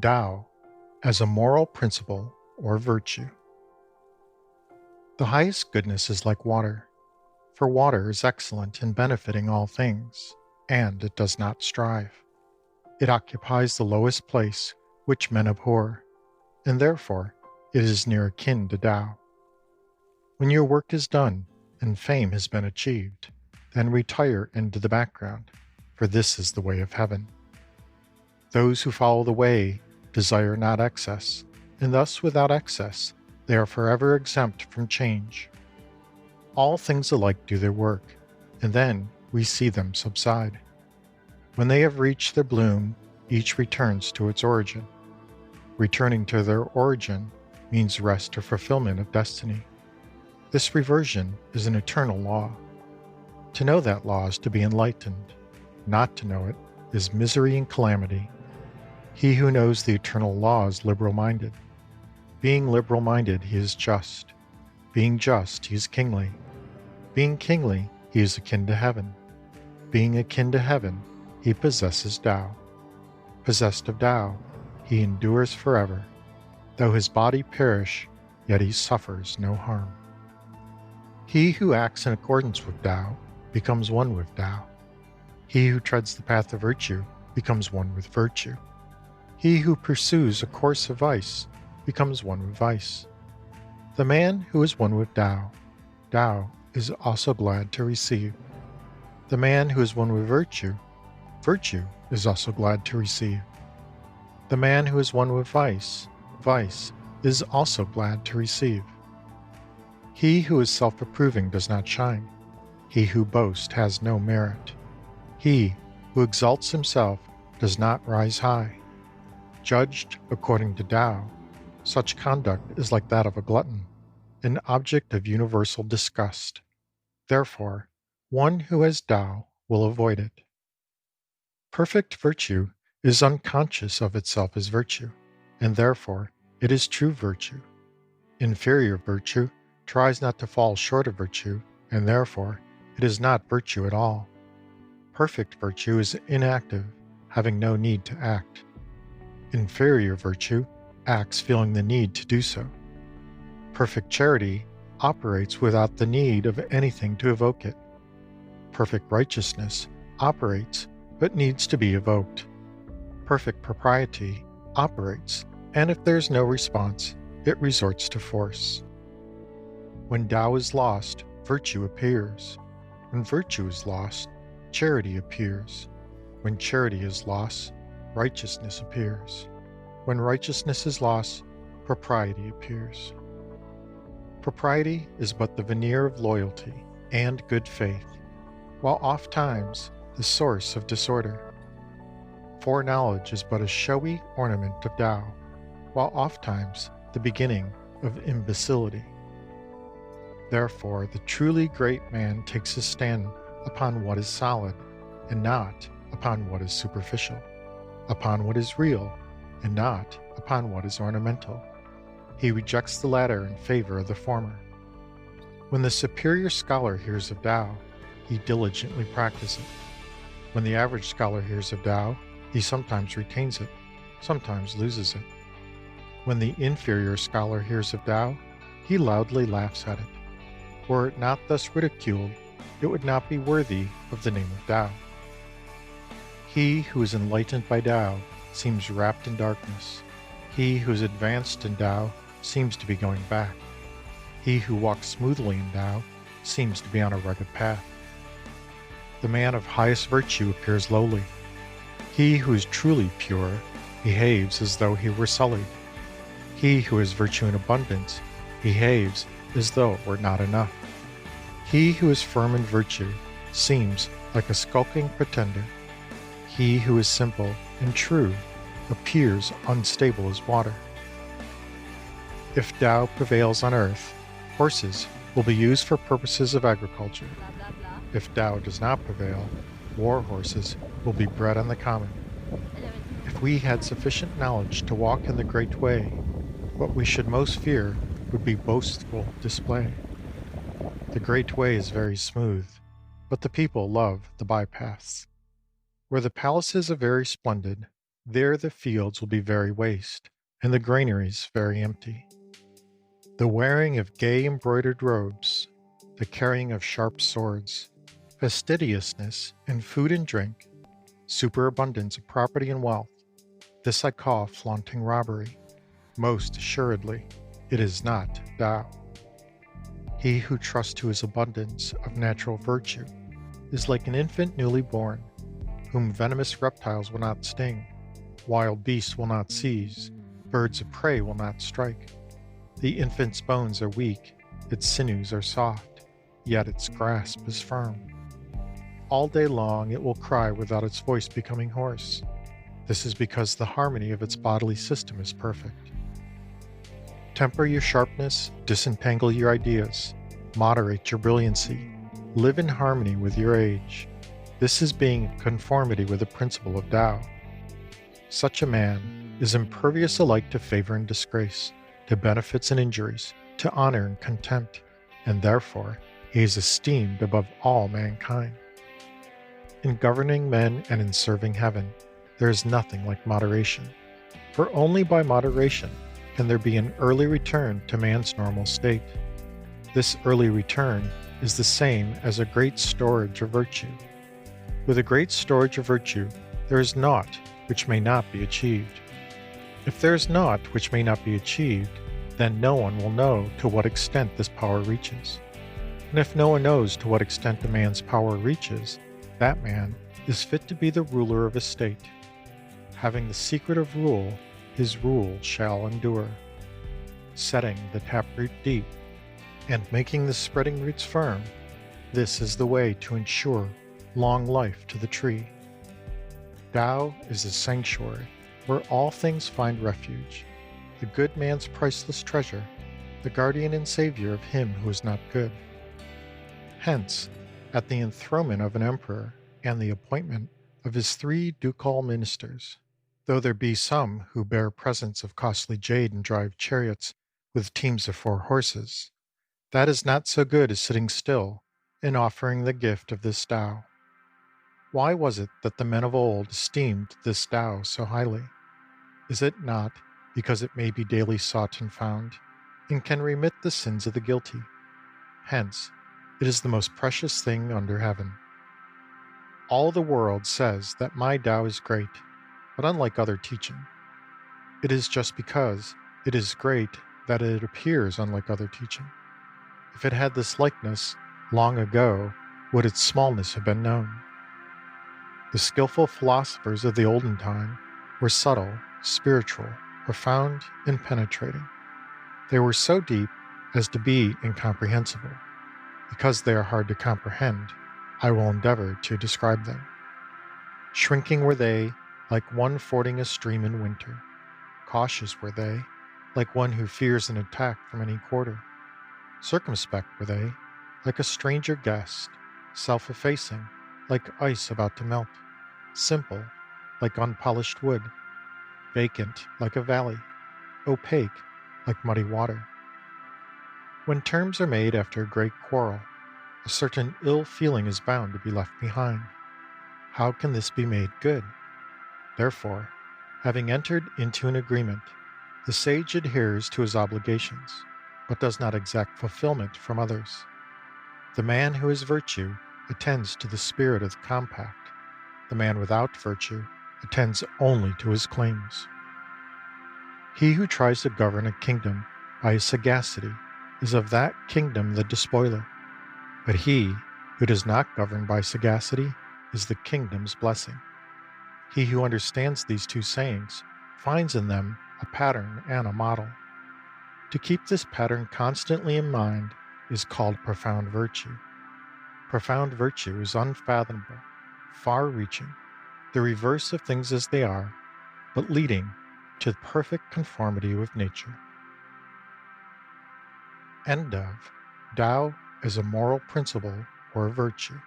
Tao as a moral principle or virtue. The highest goodness is like water, for water is excellent in benefiting all things, and it does not strive. It occupies the lowest place which men abhor, and therefore it is near akin to Tao. When your work is done and fame has been achieved, then retire into the background, for this is the way of heaven. Those who follow the way desire not excess, and thus without excess they are forever exempt from change. All things alike do their work, and then we see them subside. When they have reached their bloom, each returns to its origin. Returning to their origin means rest or fulfillment of destiny. This reversion is an eternal law. To know that law is to be enlightened. Not to know it is misery and calamity. He who knows the eternal law is liberal-minded. Being liberal-minded, he is just. Being just, he is kingly. Being kingly, he is akin to heaven. Being akin to heaven, he possesses Tao. Possessed of Tao, he endures forever. Though his body perish, yet he suffers no harm. He who acts in accordance with Tao becomes one with Tao. He who treads the path of virtue becomes one with virtue. He who pursues a course of vice becomes one with vice. The man who is one with Tao, Tao is also glad to receive. The man who is one with virtue, virtue is also glad to receive. The man who is one with vice, vice is also glad to receive. He who is self-approving does not shine. He who boasts has no merit. He who exalts himself does not rise high. Judged according to Tao, such conduct is like that of a glutton, an object of universal disgust. Therefore, one who has Tao will avoid it. Perfect virtue is unconscious of itself as virtue, and therefore it is true virtue. Inferior virtue tries not to fall short of virtue, and therefore it is not virtue at all. Perfect virtue is inactive, having no need to act. Inferior virtue acts feeling the need to do so. Perfect charity operates without the need of anything to evoke it. Perfect righteousness operates but needs to be evoked. Perfect propriety operates, and if there is no response, it resorts to force. When Tao is lost, virtue appears. When virtue is lost, charity appears. When charity is lost, righteousness appears. When righteousness is lost, propriety appears. Propriety is but the veneer of loyalty and good faith, while ofttimes the source of disorder. Foreknowledge is but a showy ornament of Tao, while ofttimes the beginning of imbecility. Therefore, the truly great man takes his stand upon what is solid, and not upon what is superficial, upon what is real, and not upon what is ornamental. He rejects the latter in favor of the former. When the superior scholar hears of Tao, he diligently practices it. When the average scholar hears of Tao, he sometimes retains it, sometimes loses it. When the inferior scholar hears of Tao, he loudly laughs at it. Were it not thus ridiculed, it would not be worthy of the name of Tao. He who is enlightened by Tao seems wrapped in darkness. He who is advanced in Tao seems to be going back. He who walks smoothly in Tao seems to be on a rugged path. The man of highest virtue appears lowly. He who is truly pure behaves as though he were sullied. He who has virtue in abundance behaves as though it were not enough. He who is firm in virtue seems like a skulking pretender. He who is simple and true appears unstable as water. If Tao prevails on earth, horses will be used for purposes of agriculture. If Tao does not prevail, war horses will be bred on the common. If we had sufficient knowledge to walk in the great way, what we should most fear would be boastful display. The great way is very smooth, but the people love the bypaths. Where the palaces are very splendid, There the fields will be very waste, and the granaries very empty. The wearing of gay embroidered robes, the carrying of sharp swords, fastidiousness in food and drink, superabundance of property and wealth, this I call flaunting robbery. Most assuredly, it is not Tao. He who trusts to his abundance of natural virtue is like an infant newly born, whom venomous reptiles will not sting, wild beasts will not seize, birds of prey will not strike. The infant's bones are weak, its sinews are soft, yet its grasp is firm. All day long it will cry without its voice becoming hoarse. This is because the harmony of its bodily system is perfect. Temper your sharpness, disentangle your ideas, moderate your brilliancy, live in harmony with your age. This is being in conformity with the principle of Tao. Such a man is impervious alike to favor and disgrace, to benefits and injuries, to honor and contempt, and therefore he is esteemed above all mankind. In governing men and in serving heaven, there is nothing like moderation, for only by moderation can there be an early return to man's normal state. This early return is the same as a great storage of virtue. With a great storage of virtue, there is naught which may not be achieved. If there is naught which may not be achieved, then no one will know to what extent this power reaches. And if no one knows to what extent a man's power reaches, that man is fit to be the ruler of a state. Having the secret of rule, his rule shall endure. Setting the taproot deep, and making the spreading roots firm, this is the way to ensure long life to the tree. Tao is a sanctuary where all things find refuge, the good man's priceless treasure, the guardian and savior of him who is not good. Hence, at the enthronement of an emperor and the appointment of his 3 ducal ministers, though there be some who bear presents of costly jade and drive chariots with teams of 4 horses, that is not so good as sitting still and offering the gift of this Tao. Why was it that the men of old esteemed this Tao so highly? Is it not because it may be daily sought and found, and can remit the sins of the guilty? Hence, it is the most precious thing under heaven. All the world says that my Tao is great, but unlike other teaching. It is just because it is great that it appears unlike other teaching. If it had this likeness, long ago would its smallness have been known. The skillful philosophers of the olden time were subtle, spiritual, profound, and penetrating. They were so deep as to be incomprehensible. Because they are hard to comprehend, I will endeavor to describe them. Shrinking were they, like one fording a stream in winter. Cautious were they, like one who fears an attack from any quarter. Circumspect were they, like a stranger guest. Self-effacing, like ice about to melt. Simple, like unpolished wood. Vacant, like a valley. Opaque, like muddy water. When terms are made after a great quarrel, a certain ill feeling is bound to be left behind. How can this be made good? Therefore, having entered into an agreement, the sage adheres to his obligations, but does not exact fulfillment from others. The man who has virtue attends to the spirit of the compact. The man without virtue attends only to his claims. He who tries to govern a kingdom by his sagacity is of that kingdom the despoiler, but he who does not govern by sagacity is the kingdom's blessing. He who understands these 2 sayings finds in them a pattern and a model. To keep this pattern constantly in mind is called profound virtue. Profound virtue is unfathomable, far-reaching, the reverse of things as they are, but leading to perfect conformity with nature. End of Tao as a moral principle or virtue.